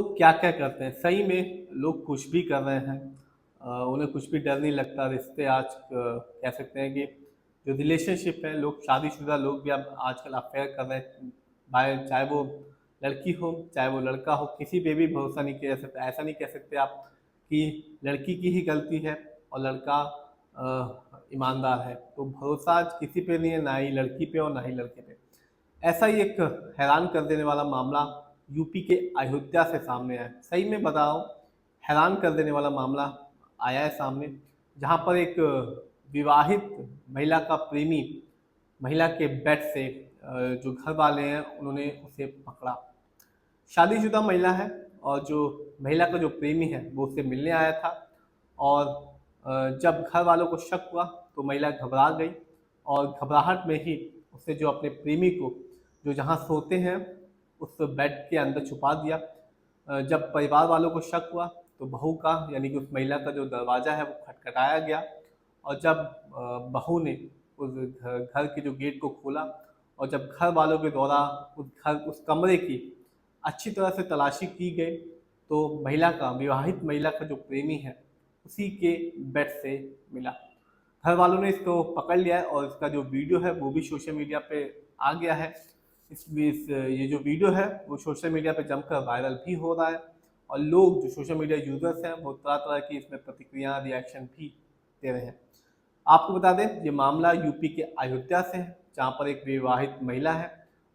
क्या क्या करते हैं सही में लोग कुछ भी कर रहे हैं। उन्हें कुछ भी डर नहीं लगता। रिश्ते आज कह सकते हैं कि जो रिलेशनशिप है, लोग शादीशुदा लोग भी अब आजकल अफेयर कर रहे हैं। चाहे वो लड़की हो चाहे वो लड़का हो, किसी पे भी भरोसा नहीं किया जा सकता। ऐसा नहीं कह सकते आप कि लड़की की ही गलती है और लड़का ईमानदार है। तो भरोसा आज किसी पे नहीं है, ना ही लड़की पे और ना ही लड़के पे। ऐसा ही एक हैरान कर देने वाला मामला यूपी के अयोध्या से सामने आया है। सही में बता रहा हूँ, हैरान कर देने वाला मामला आया है सामने, जहाँ पर एक विवाहित महिला का प्रेमी महिला के बेड से जो घर वाले हैं उन्होंने उसे पकड़ा। शादीशुदा महिला है और जो महिला का जो प्रेमी है वो उससे मिलने आया था। और जब घर वालों को शक हुआ तो महिला घबरा गई और घबराहट में ही उसने जो अपने प्रेमी को जो जहाँ सोते हैं उस बेड के अंदर छुपा दिया। जब परिवार वालों को शक हुआ तो बहू का यानी कि उस महिला का जो दरवाज़ा है वो खटखटाया गया। और जब बहू ने उस घर के जो गेट को खोला और जब घर वालों के द्वारा उस कमरे की अच्छी तरह से तलाशी की गई तो विवाहित महिला का जो प्रेमी है उसी के बेड से मिला। घर वालों ने इसको पकड़ लिया है और इसका जो वीडियो है वो भी सोशल मीडिया पे आ गया है। ये जो वीडियो है वो सोशल मीडिया पे जमकर वायरल भी हो रहा है और लोग जो सोशल मीडिया यूजर्स हैं वो तरह तरह की इसमें प्रतिक्रिया रिएक्शन भी दे रहे हैं। आपको बता दें ये मामला यूपी के अयोध्या से है, जहाँ पर एक विवाहित महिला है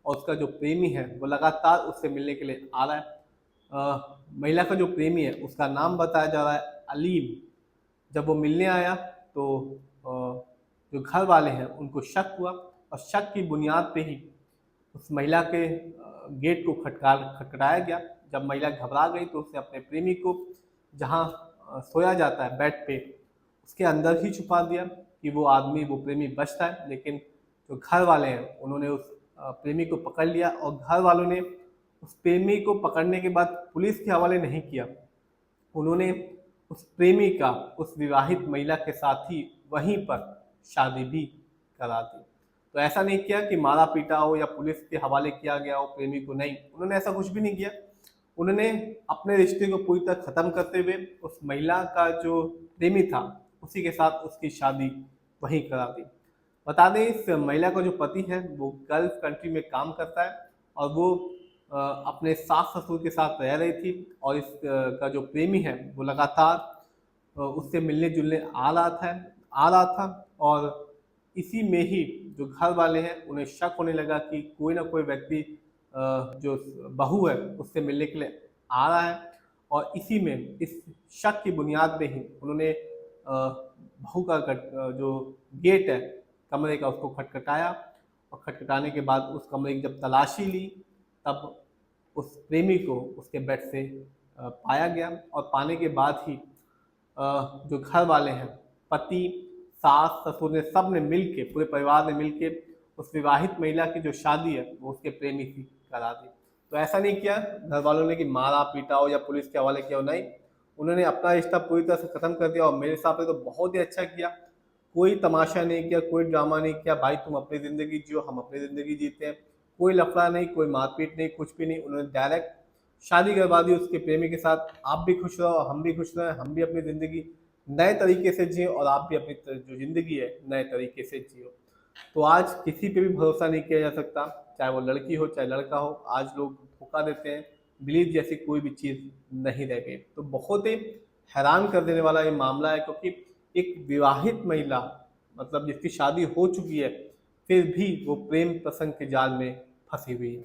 और उसका जो प्रेमी है वो लगातार उससे मिलने के लिए आ रहा है। महिला का जो प्रेमी है उसका नाम बताया जा रहा है अलीम। जब वो मिलने आया तो जो घर वाले हैं उनको शक हुआ और शक की बुनियाद पे ही उस महिला के गेट को खटखटाया गया। जब महिला घबरा गई तो उसने अपने प्रेमी को जहाँ सोया जाता है बेड पे उसके अंदर ही छुपा दिया कि वो प्रेमी बचता है। लेकिन जो घर वाले हैं उन्होंने उस प्रेमी को पकड़ लिया और घर वालों ने उस प्रेमी को पकड़ने के बाद पुलिस के हवाले नहीं किया। उन्होंने उस प्रेमी का उस विवाहित महिला के साथ ही वहीं पर शादी भी करा दी। तो ऐसा नहीं किया कि मारा पीटा हो या पुलिस के हवाले किया गया हो प्रेमी को, नहीं, उन्होंने ऐसा कुछ भी नहीं किया। उन्होंने अपने रिश्ते को पूरी तरह खत्म करते हुए उस महिला का जो प्रेमी था उसी के साथ उसकी शादी वहीं करा दी। बता दें इस महिला का जो पति है वो गल्फ कंट्री में काम करता है और वो अपने सास ससुर के साथ रह रही थी और का जो प्रेमी है वो लगातार उससे मिलने जुलने आ रहा था। और इसी में ही जो घर वाले हैं उन्हें शक होने लगा कि कोई ना कोई व्यक्ति जो बहू है उससे मिलने के लिए आ रहा है। और इसी में इस शक की बुनियाद में ही उन्होंने बहू का जो गेट है कमरे का उसको खटखटाया और खटखटाने के बाद उस कमरे की जब तलाशी ली तब उस प्रेमी को उसके बेड से पाया गया। और पाने के बाद ही जो घर वाले हैं पति सास ससुर ने सब ने मिल के पूरे परिवार ने मिल के उस विवाहित महिला की जो शादी है वो उसके प्रेमी से करा दी। तो ऐसा नहीं किया घर वालों ने कि मारा पीटा हो या पुलिस के हवाले किया हो, नहीं, उन्होंने अपना रिश्ता पूरी तरह से खत्म कर दिया। और मेरे हिसाब से तो बहुत ही अच्छा किया। कोई तमाशा नहीं किया, कोई ड्रामा नहीं किया। भाई तुम अपनी ज़िंदगी जियो, हम अपनी ज़िंदगी जीते हैं। कोई लफड़ा नहीं, कोई मारपीट नहीं, कुछ भी नहीं। उन्होंने डायरेक्ट शादी करवा दी उसके प्रेमी के साथ। आप भी खुश रहो, हम भी खुश रहें, हम भी अपनी ज़िंदगी नए तरीके से जिए और आप भी अपनी जो ज़िंदगी है नए तरीके से जियो। तो आज किसी पे भी भरोसा नहीं किया जा सकता, चाहे वो लड़की हो चाहे लड़का हो। आज लोग धोखा देते हैं, बिलीव जैसी कोई भी चीज़ नहीं रह गई। तो बहुत ही हैरान कर देने वाला ये मामला है, क्योंकि एक विवाहित महिला मतलब जिसकी शादी हो चुकी है फिर भी वो प्रेम प्रसंग के जाल में फंसी हुई है।